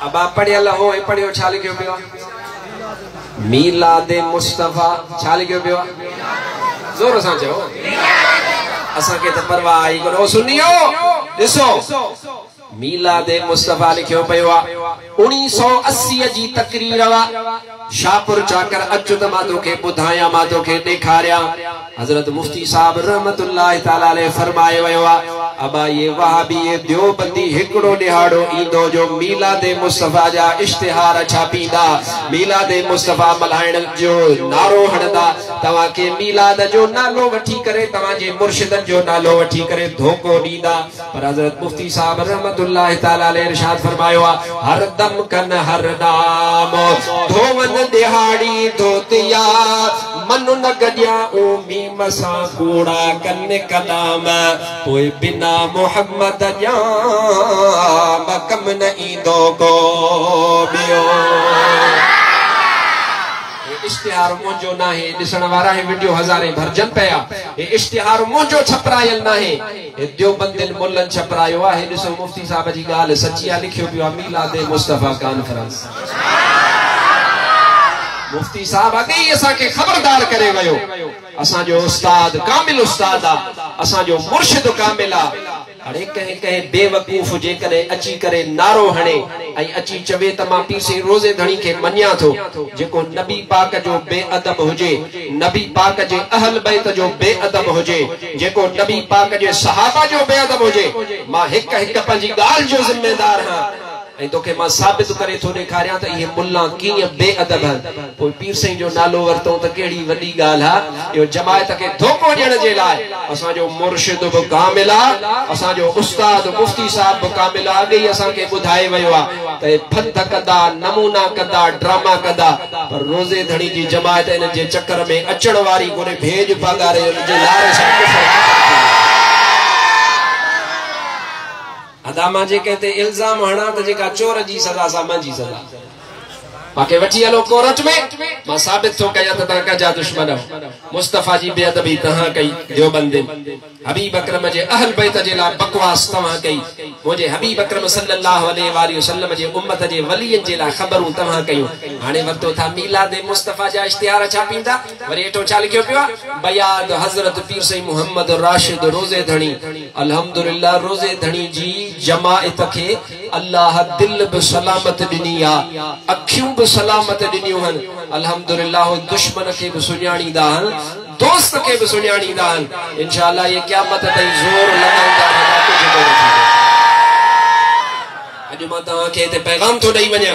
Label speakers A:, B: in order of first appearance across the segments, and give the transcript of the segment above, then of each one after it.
A: अबा पढ़ियल हो ए पढ़ियो छा लिखियो पियो मीलाद मुस्तफा छा लिखियो पियो जोर सां चओ असा के त परवाह आई करो सुनियो ॾिसो मीलाद मुस्तफा लिखियो पियो 1980 जी तकरीर वा शाहपुर चाकर अचु त मां तोखे ॿुधायां मां तोखे ॾेखारियां हज़रत मुफ्ती साहब रहमतुल्लाह ताला अलैहि फरमाए वियो आहे अबा ये वहाबी ये देवबंदी हिकड़ो ॾिहाड़ो ईंदो जो मीलाद मुस्तफा जा इश्तिहार छापींदा मीलाद मुस्तफा मल्हाइण जो नारो हणंदा तव्हां के मीलाद जो नालो वठी करे तव्हां जे मुर्शिदन जो नालो वठी करे धोखो ॾींदा पर हज़रत मुफ्ती साहब रहमतुल्लाह ताला अलैहि इरशाद फरमायो आहे हर दम कन हर नाम धोवन दिहाड़ी धोतिया मनु न गडिया ओ मीम सा कूड़ा कन कलाम पोए बिना मोहम्मद जा मकम न ईंदो को बियो इश्तिहार मुंजो ना है दिसण वारा है वीडियो हजारे भरजन पया ए इश्तिहार मुंजो छपरायल ना है ए देवबंदिन मुल्लन छपरायो है दिसो मुफ्ती साहब जी गाल सच्ची लिखियो पियो मीलाद मुस्तफा कॉन्फ्रेंस मुफ्ती साहब अगे असा के खबरदार करे वयो असा जो उस्ताद कामिल उस्ताद आ असा जो मुर्शिद कामिल आ अरे कहे कहे बेवकूफ जे करे अची करे नारो हणे आई अची चवे त मां पीसे रोजे धणी के मन्या थो जेको नबी पाक जो बेअदब हुजे नबी पाक जे अहल बैत जो बेअदब हुजे जेको नबी पाक जे सहाबा जो बेअदब हुजे मां हिक हिक पंजी गाल जो जिम्मेदार हां ऐं तोखे मां साबित करे थो ॾेखारियां त इहे मुल्ला कीअं बेअदब आहिनि पोइ पीर साईं जो नालो वरितो त कहिड़ी वॾी ॻाल्हि आहे इहो जमायत खे धोखो ॾियण जे लाइ असांजो मुर्शिद बि कामिल आहे असांजो उस्ताद मुफ्ती साहब बि कामिल आहे अॻे ई असांखे ॿुधाए वियो आहे त फंद कंदा नमूना कंदा ड्रामा कंदा पर रोज़े धणी जी जमायत इन जे चकर में अचण वारी कोन्हे भेज पगारे हुनजे लारे सां अदामा जे कहते इल्जाम हणा त जेका चोर जी सजा सा मंजी सजा पाके वठी हलो कोर्ट में मां साबित थो कया त तव्हां कजा दुश्मन मुस्तफा जी बेअदबी तव्हां कई देवबंदिन हबीब अकरम जे अहल बैत जे लाइ बकवास तव्हां कई मुझे हबीब अकरम सल्लल्लाहु अलैहि वसल्लम जे उम्मत जे वलियन जे लाइ खबरूं तव्हां कयूं हाणे वरतो था मीलाद मुस्तफा जा इश्तिहार छापींदा वरी एठो छा लिखियो पियो बयाद हजरत पीर साईं मोहम्मद राशिद रोज़े धणी अल्हम्दुलिल्लाह रोज़े धणी जी जमाअत के अल्लाह दिल बि सलामत ॾिनी आहे अखियूं बि सलामत ॾिनियूं आहिनि अल्हम्दुलिल्लाह दुश्मन खे बि सुञाणींदा आहिनि दोस्त के भी सुञाणींदा आहिनि इंशाअल्लाह ये क़यामत ताईं ज़ोर लॻाईंदा रहंदा कुझु कोन थींदो अॼु मां तव्हांखे हिते पैगाम थो ॾेई वञा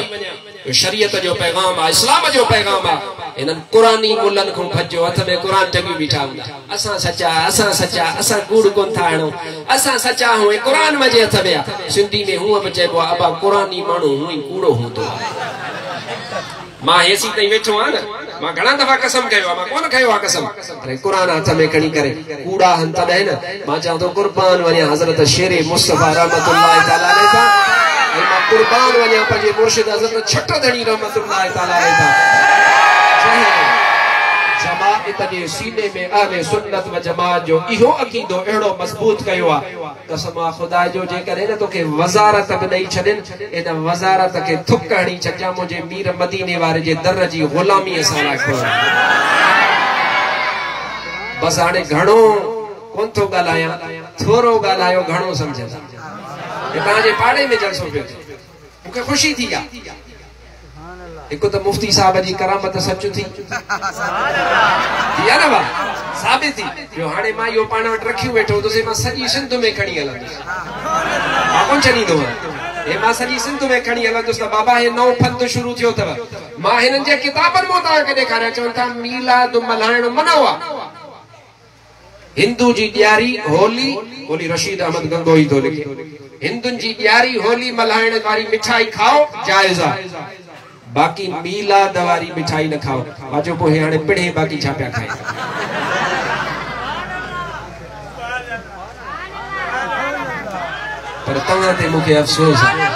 A: शरीयत जो पैगाम आहे इस्लाम जो पैगाम आहे इन्हनि क़ुरानी मुल्लनि खां भॼो हथ में क़ुरान टंगियूं बीठा हूंदा असां सचा असां कूड़ कोन था हणूं असां सचा हूं क़ुरान मजे हथ में आहे सिंधी में हूअं बि चइबो आहे अबा क़ुरानी माण्हू हूअं ई कूड़ो हूंदो मां हेसी ताईं वेठो आहियां न मां घणा दफ़ा कसम कयो आहे मां कोन खयो आहे कसम अरे क़ुरान हथ में खणी करे कूड़ा हन तॾहिं न मां चवां थो क़ुर्बान वञा हज़रत शेर मुस्तफा रहमतुल्लाह ताला अलैहि था ऐं मां क़ुर्बान वञा पंहिंजे मुर्शिद हज़रत छट धणी रहमतुल्लाह ताला अलैहि था जमाअत जे सीने में अहले सुन्नत व जमाअत जो इहो अक़ीदो अहिड़ो मज़बूत कयो आहे कसम खुदा जो जे करे न तोखे वज़ारत बि ॾेई छॾनि इन वज़ारत खे थुक हणी छॾिजां मुंहिंजे मीर मदीने वारे जे दर जी ग़ुलामी असां लाइ बसि हाणे घणो कोन थो ॻाल्हायां थोरो ॻाल्हायो घणो सम्झंदा तव्हांजे पाड़े में जलसो पियो थिए मूंखे ख़ुशी थी आहे एक तो मुफ्ती साहब जी करामत सच थी या ना बा साबित थी जो हाणे मां यो पाण वटि रखी वेठो तो से मां सजी सिंध में खणी हलंदुसि मां कोन छॾींदो हे मां सजी सिंध में खणी हलंदुसि त बाबा हे नओं फंद शुरू थियो अथव मां हिननि जे किताबनि मां तव्हांखे ॾेखारियां चवनि था मीलाद मल्हाइण मनो आहे हिंदू जी ॾियारी होली रशीद अहमद गंगोही थो लिखे हिंदुनि जी ॾियारी होली मल्हाइण वारी मिठाई खाओ जाइज़ आहे बाकी मीलाद वारी मिठाई न खाओ बाजो पोइ हाणे पिणे बाकी छा पिया खाए पर तव्हां ते मूंखे अफ़सोस आहे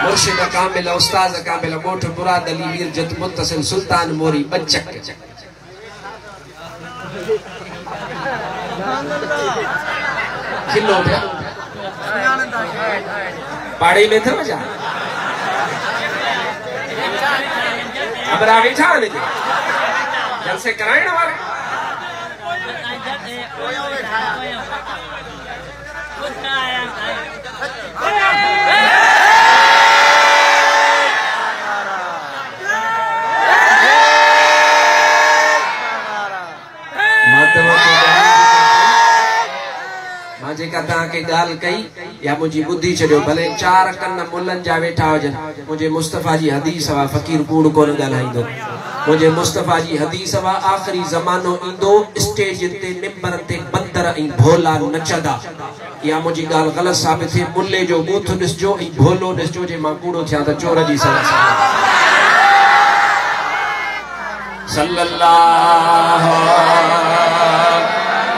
A: मुर्शिद कामिल उस्ताद कामिल ॻोठ मुराद अली वीर जत मुत्तसिल सुल्तान मोरी बचक खिलो पिया पाड़े में थो जा अबरा वेठा ने जलसे कराइण वाले जेका तव्हांखे ॻाल्हि कई या मुंहिंजी ॿुधी छॾियो भले 4 कन मुल्हनि जा वेठा हुजनि मुंहिंजे मुस्तफ़ा जी हदीस वा फ़कीर कूड़ कोन ॻाल्हाईंदो मुंहिंजे मुस्तफ़ा जी हदीस वा आख़िरी ज़मानो ईंदो स्टेज ते मिंबर ते बंदर ऐं भोला नचंदा या मुंहिंजी ॻाल्हि ग़लति साबित थिए मुल्ले जो बूथ ॾिसजो ऐं भोलो ॾिसजो जे मां कूड़ो थिया त चोर जी सज़ा सल्लल्लाहु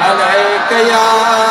A: अलैहि या